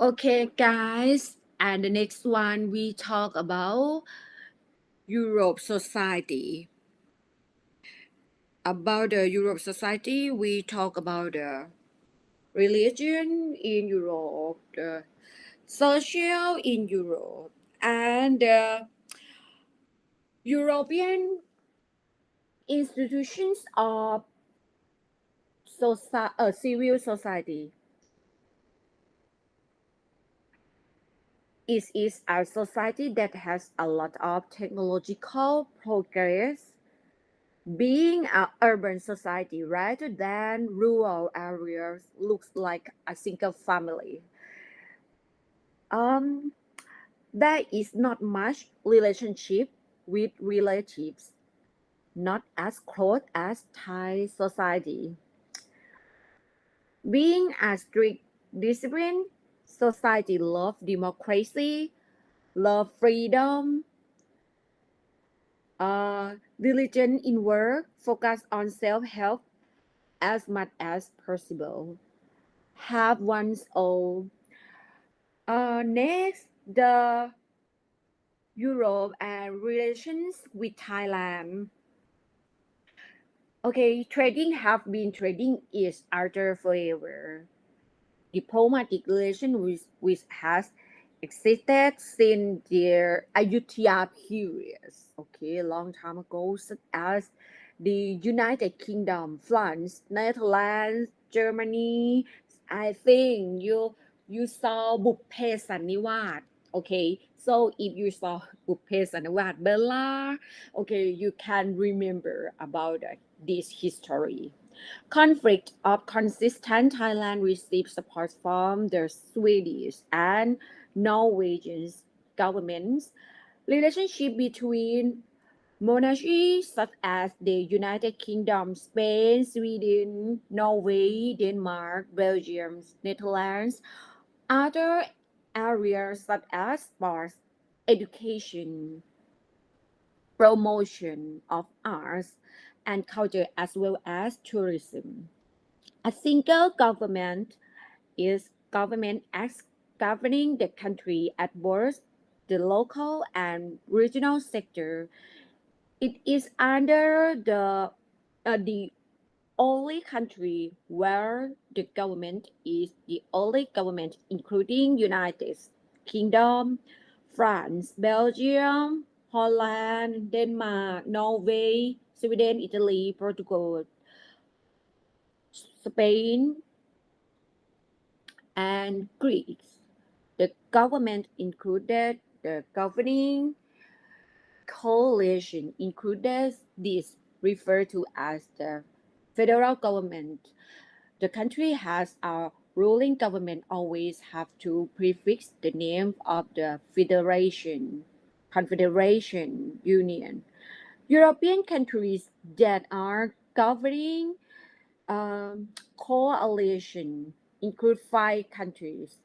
Okay, guys, and the next one we talk about Europe society. About the Europe society, we talk about the religion in Europe, the social in Europe, and the European institutions of civil society. It is a society that has a lot of technological progress, being an urban society rather than rural areas looks like a single family. Um, there is not much relationship with relatives, not as close as Thai society. Being a strict discipline, society love democracy, love freedom, diligent in work, focus on self-help as much as possible. Have one's own. Next, the Europe and relations with Thailand. Okay, trading is other forever. Diplomatic relation which has existed since the Ayutthaya periods. Okay, a long time ago, such as the United Kingdom, France, Netherlands, Germany. I think you saw Bupphe Sanniwat. Okay, so if you saw Bupphe Sanniwat, Bella, okay, you can remember about this history. Conflict of consistent Thailand received support from the Swedish and Norwegian governments. Relationship between monarchies such as the United Kingdom, Spain, Sweden, Norway, Denmark, Belgium, Netherlands, other areas such as sports, education, promotion of arts and culture as well as tourism. A single government is government acts governing the country at both the local and regional sector. It is under the only country where the government is the only government, including United Kingdom, France, Belgium, Holland, Denmark, Norway, Sweden, Italy, Portugal, Spain, and Greece. The government included the governing coalition included this referred to as the federal government. The country has a ruling government always have to prefix the name of the federation, confederation, union. European countries that are governing coalition include five countries.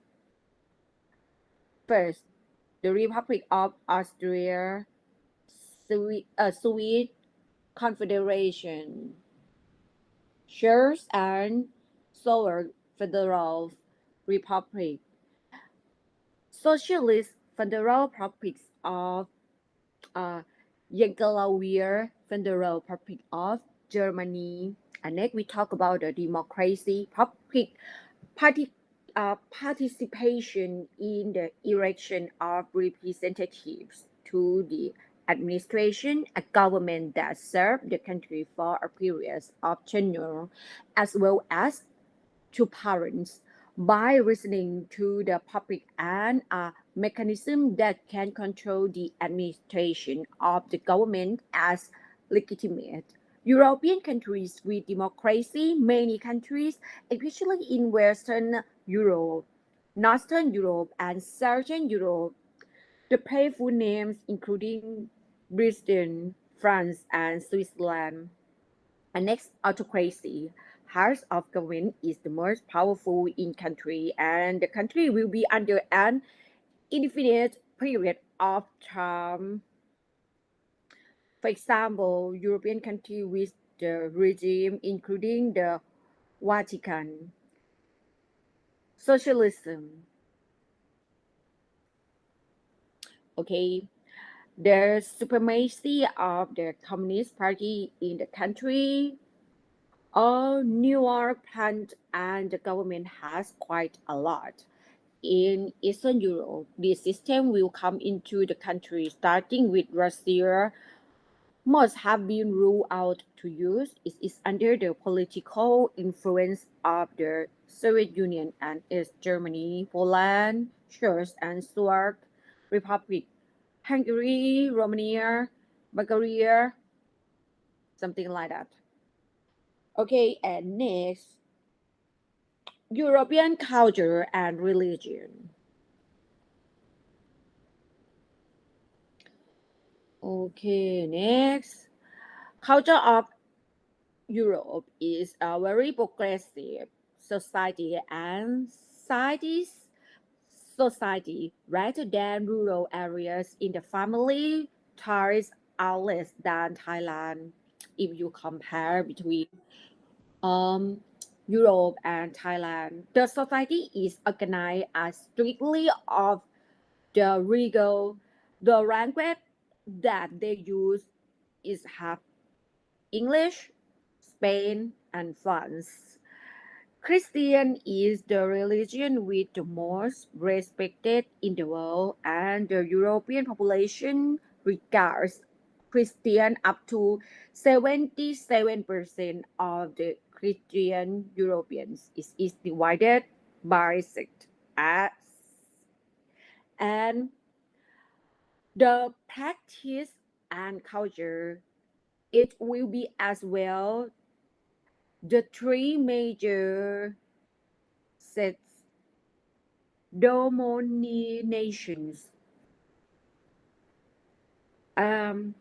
First, the Republic of Austria, Swiss Confederation, Czech and Slovak Federal Republic, Socialist Federal Republics of uh, Yugoslavia Federal Republic of Germany. And next we talk about the democracy, public party, participation in the election of representatives to the administration, a government that served the country for a period of tenure, as well as to parents by listening to the public and a mechanism that can control the administration of the government as legitimate. European countries with democracy, many countries, especially in Western Europe, Northern Europe, and Southern Europe, the playful names including Britain, France, and Switzerland. A next autocracy. Heart of government is the most powerful in country, and the country will be under an indefinite period of time. For example, European country with the regime, including the Vatican, socialism. Okay, the supremacy of the Communist Party in the country, all newer plant and the government has quite a lot. In Eastern Europe, this system will come into the country starting with Russia must have been ruled out to use. It is under the political influence of the Soviet Union and East Germany, Poland, Czech and Slovak Republic, Hungary, Romania, Bulgaria, something like that. Okay, and next, European culture and religion. Okay, next, culture of Europe is a very progressive society and society rather than rural areas in the family ties are less than Thailand. If you compare between um, Europe and Thailand, the society is organized as strictly of the legal. The language that they use is half English, Spain, and France. Christian is the religion with the most respected in the world, and the European population regards Christian up to 77% of the Christian Europeans is divided by sect as and the practice and culture it will be as well the three major sets denominations. Um,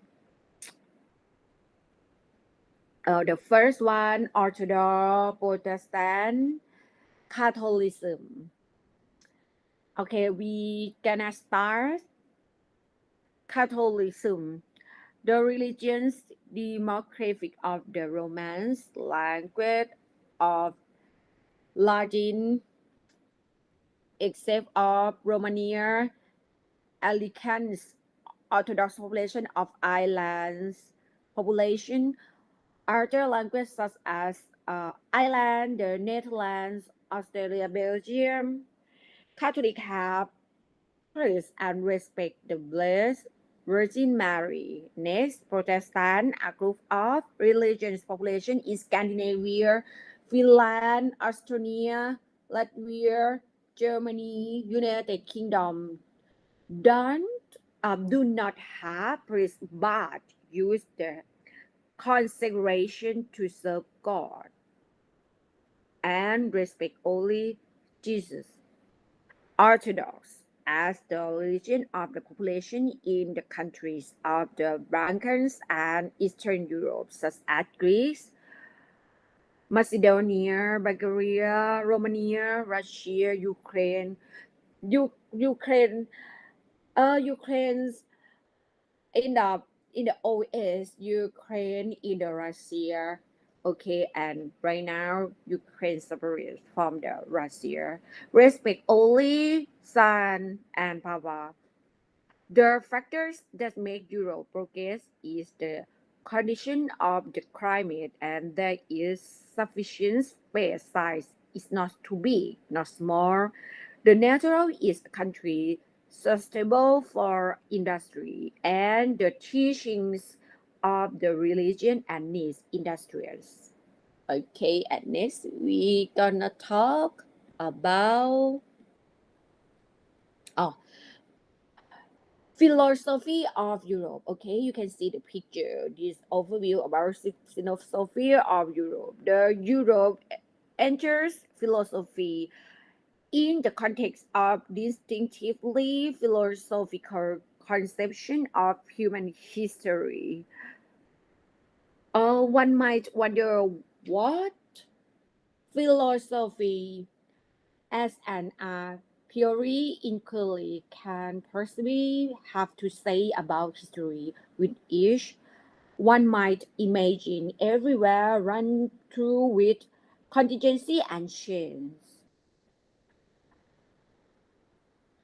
the first one, Orthodox, Protestant, Catholicism. Okay, we gonna start Catholicism. The religion's demographic of the Romance language of Latin, except of Romania, Alicant's Orthodox population of Ireland's population. Other languages such as Ireland, the Netherlands, Australia, Belgium, Catholic have praise and respect the Blessed Virgin Mary. Next, Protestant, a group of religious population in Scandinavia, Finland, Estonia, Latvia, Germany, United Kingdom. Don't do not have priests but use the consecration to serve God and respect only Jesus. Orthodox as the religion of the population in the countries of the Balkans and Eastern Europe, such as Greece, Macedonia, Bulgaria, Romania, Russia, Ukraine, Ukraine, Ukraine's in the OS, Ukraine, in the Russia, okay, and right now Ukraine separated from the Russia. Respect only son and papa. The factors that make Europe progress is the condition of the climate and there is sufficient space size. It's not too big, not small. The natural is a country suitable for industry and the teachings of the religion and needs industrials. Okay, and next we gonna talk about oh philosophy of Europe. Okay, you can see the picture. This overview about philosophy of Europe. The Europe enters philosophy in the context of distinctively philosophical conception of human history. One might wonder what philosophy as an art theory inquiry can possibly have to say about history with each one might imagine everywhere run through with contingency and change.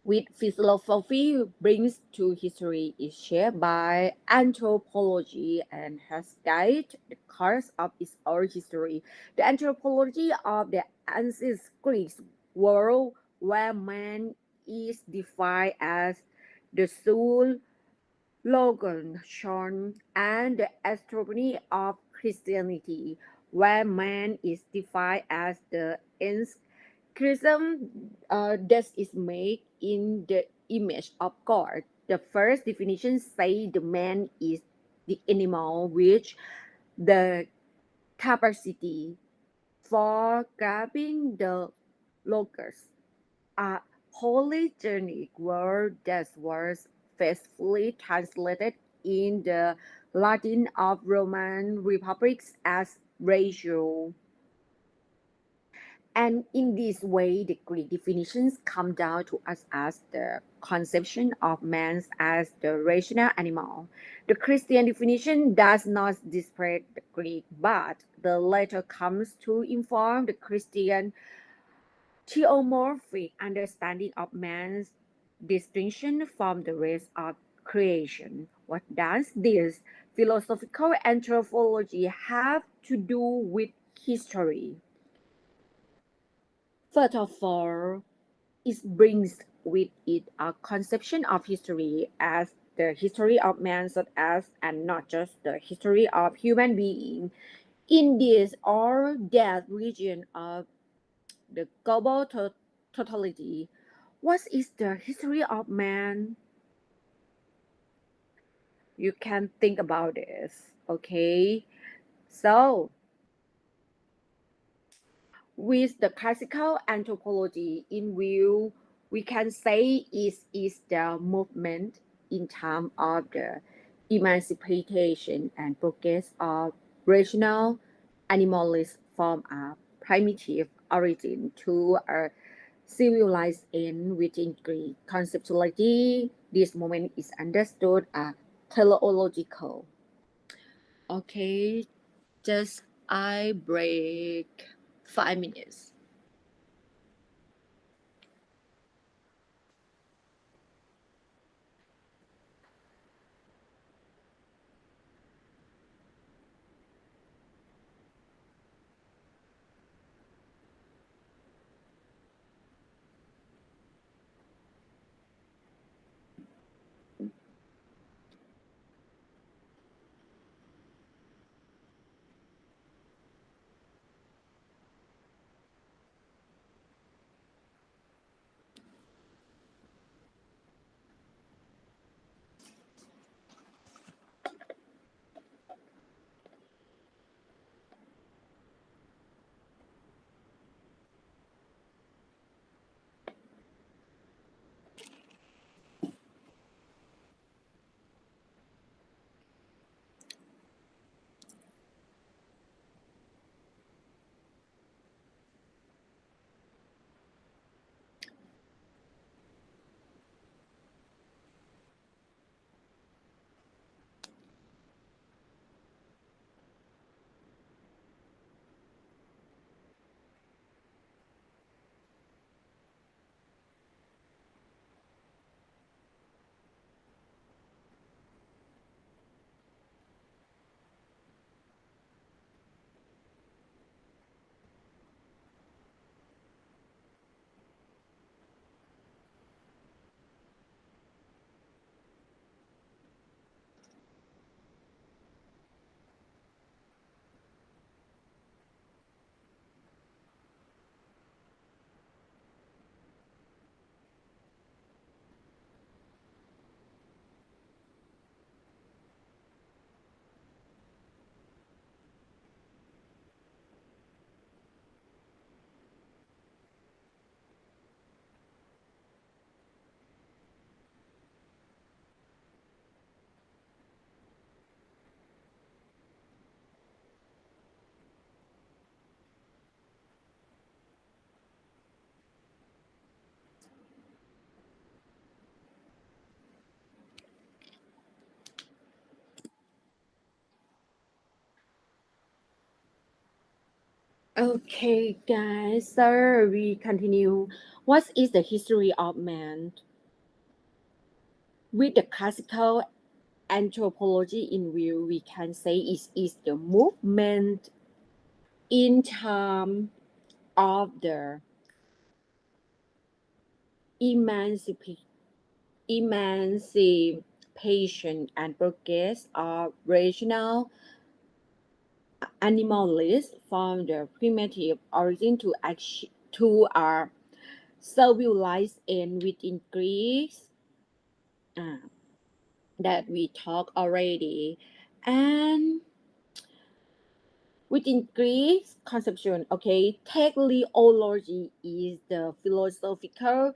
With philosophy brings to history is shaped by anthropology and has guided the course of its own history. The anthropology of the ancient Greek world, where man is defined as the soul, Logan, Sean, and the astronomy of Christianity, where man is defined as the ends. Chrism that is made in the image of God. The first definition say the man is the animal which the capacity for grabbing the locust. A polygenic word that was faithfully translated in the Latin of Roman republics as ratio. And in this way, the Greek definitions come down to us as the conception of man as the rational animal. The Christian definition does not disparage the Greek, but the latter comes to inform the Christian theomorphic understanding of man's distinction from the rest of creation. What does this philosophical anthropology have to do with history? First of all, it brings with it a conception of history as the history of man such as and not just the history of human being. In this or that region of the global totality, what is the history of man? You can think about this, okay? So with the classical anthropology in view, we can say it is the movement in terms of the emancipation and progress of rational animals from a primitive origin to a civilized end within Greek conceptuality. This movement is understood as teleological. Okay, just I break 5 minutes. Okay, guys, so we continue. What is the history of man? With the classical anthropology in view, we can say it is the movement in terms of the emancipation and progress of rational animalists from the primitive origin to our civilized and within Greece uh, that we talk already. And within Greek conception, okay, teleology is the philosophical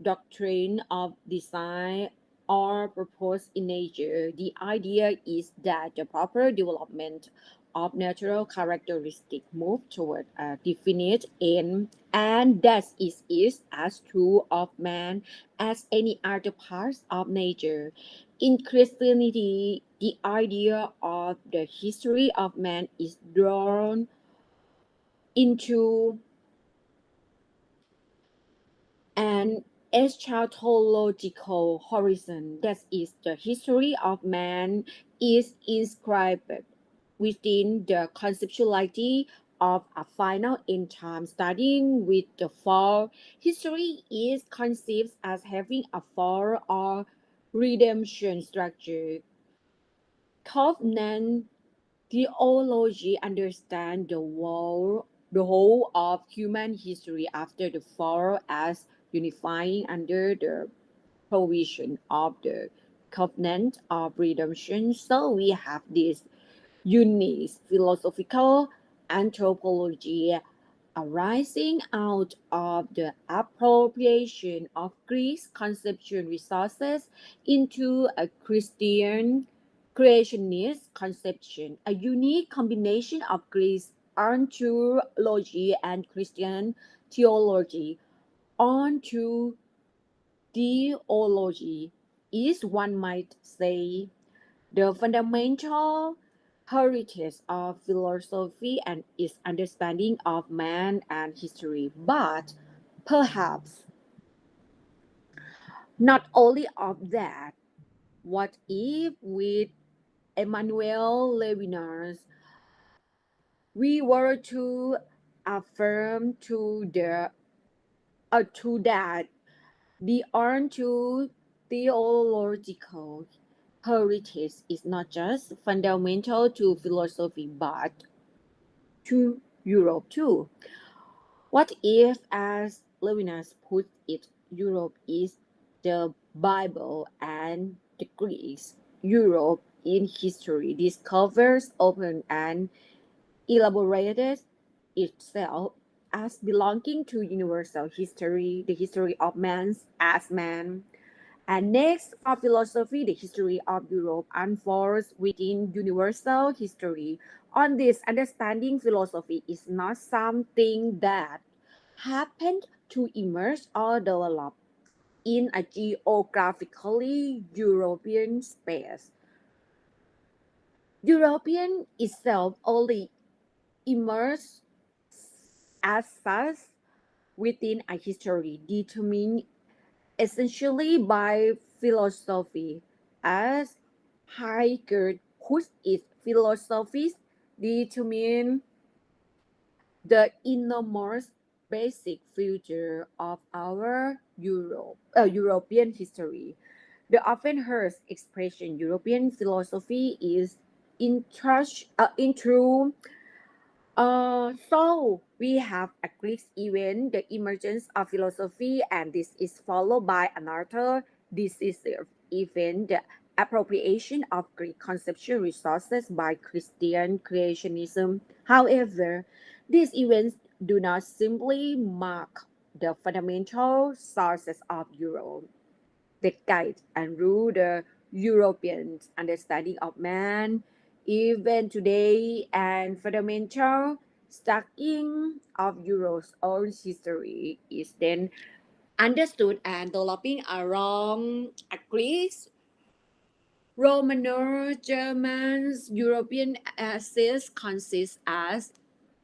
doctrine of design or purpose in nature. The idea is that the proper development of natural characteristics move toward a definite end, and that is as true of man as any other parts of nature. In Christianity, the idea of the history of man is drawn into an eschatological horizon, that is, the history of man, is inscribed within the conceptuality of a final end time. Starting with the fall, history is conceived as having a fall or redemption structure. Covenant theology understands the whole of human history after the fall as unifying under the provision of the covenant of redemption. So we have this unique philosophical anthropology arising out of the appropriation of Greek conceptual resources into a Christian creationist conception, a unique combination of Greek anthropology and Christian theology onto theology is, one might say, the fundamental heritage of philosophy and its understanding of man and history. But perhaps not only of that, what if with Emmanuel Levinas we were to affirm to that the onto theological heritage is not just fundamental to philosophy but to Europe too. What if, as Levinas put it, Europe is the Bible and the Greeks? Europe in history discovers, opened, and elaborated itself as belonging to universal history, the history of man as man. And next, for philosophy, the history of Europe unfolds within universal history. On this understanding, philosophy is not something that happened to emerge or develop in a geographically European space. European itself only emerged as such within a history determined essentially by philosophy, as Heidegger puts it. Philosophies determine the innermost basic feature of our European history. The often heard expression European philosophy is into so we have a Greek event, the emergence of philosophy, and this is followed by another decisive event, the appropriation of Greek conceptual resources by Christian creationism. However, these events do not simply mark the fundamental sources of Europe. They guide and rule the European understanding of man, even today, and fundamental studying of Europe's own history is then understood and developing around Greece, Roman, Germans, European axis consists as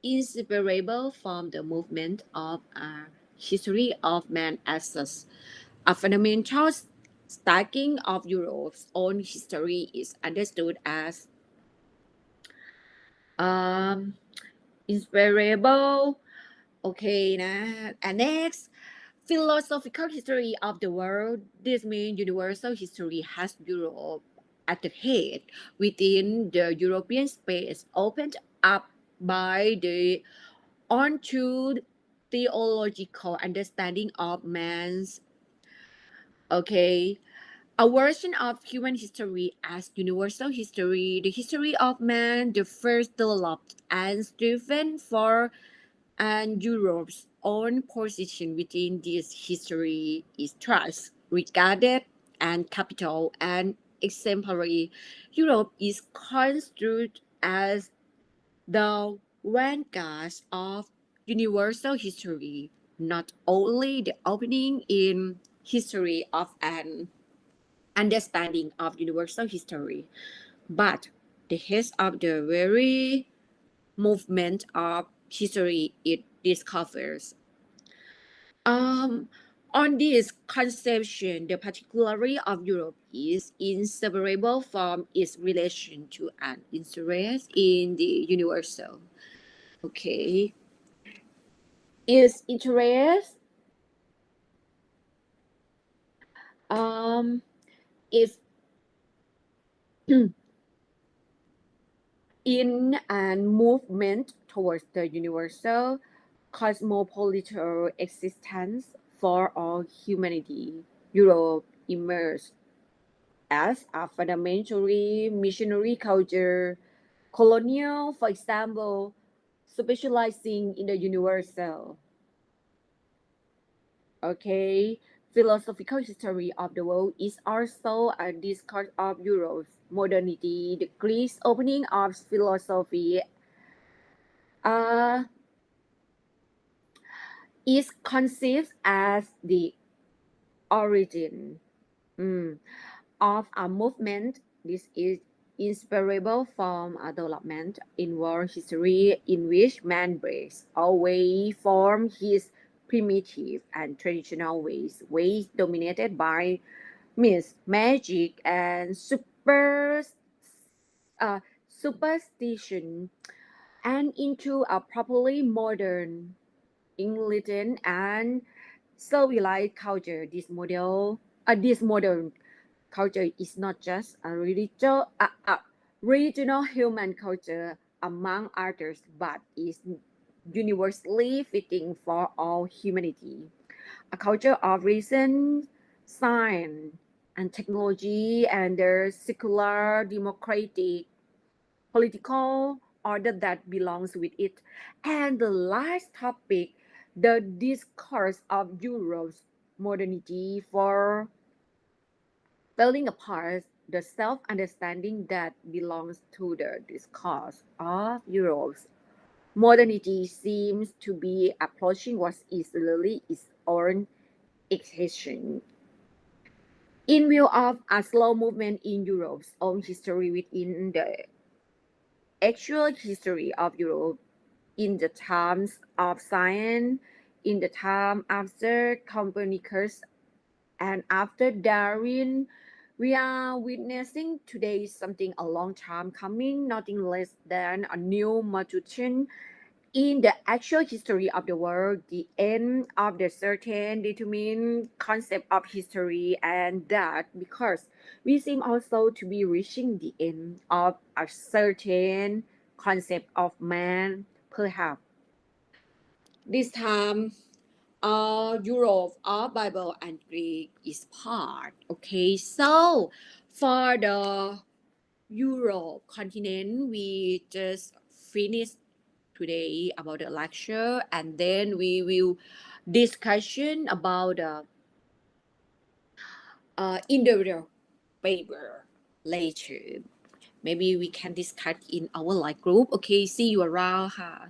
inseparable from the movement of a history of man as such. A fundamental stacking of Europe's own history is understood as um, inspirable. Okay, and next, philosophical history of the world. This means universal history has Europe at the head within the European space opened up by the onto theological understanding of man's okay a version of human history as universal history, the history of man, the first developed and strengthened for and Europe's own position within this history is trust, regarded and capital and exemplary. Europe is construed as the vanguard of universal history, not only the opening in history of an understanding of universal history, but the head of the very movement of history it discovers. Um, on this conception, the particularity of Europe is inseparable from its relation to an interest in the universal. Okay, its interest is in and movement towards the universal cosmopolitan existence for all humanity. Europe emerged as a fundamentally missionary culture, colonial, for example, specializing in the universal. Okay, philosophical history of the world is also a discourse of Europe's modernity, the Greece opening of philosophy uh, is conceived as the origin of a movement. This is inseparable from a development in world history in which man breaks away from his primitive and traditional ways dominated by myth, magic, and superstition, and into a properly modern, intelligent, and civilized culture. This modern culture is not just a regional human culture among others, but is universally fitting for all humanity. A culture of reason, science, and technology, and the secular democratic political order that belongs with it. And the last topic, the discourse of Europe's modernity for falling apart, the self-understanding that belongs to the discourse of Europe's modernity seems to be approaching what is really its own extension. In view of a slow movement in Europe's own history within the actual history of Europe in the times of science, in the time after Copernicus and after Darwin, we are witnessing today something a long time coming, nothing less than a new mutation in the actual history of the world, the end of the certain determined concept of history, and that because we seem also to be reaching the end of a certain concept of man, perhaps. This time, Europe, Bible, and Greek is part. Okay, so for the Europe continent, we just finished today about the lecture, and then we will discussion about the individual paper later. Maybe we can discuss in our like group. Okay, see you around. Ha.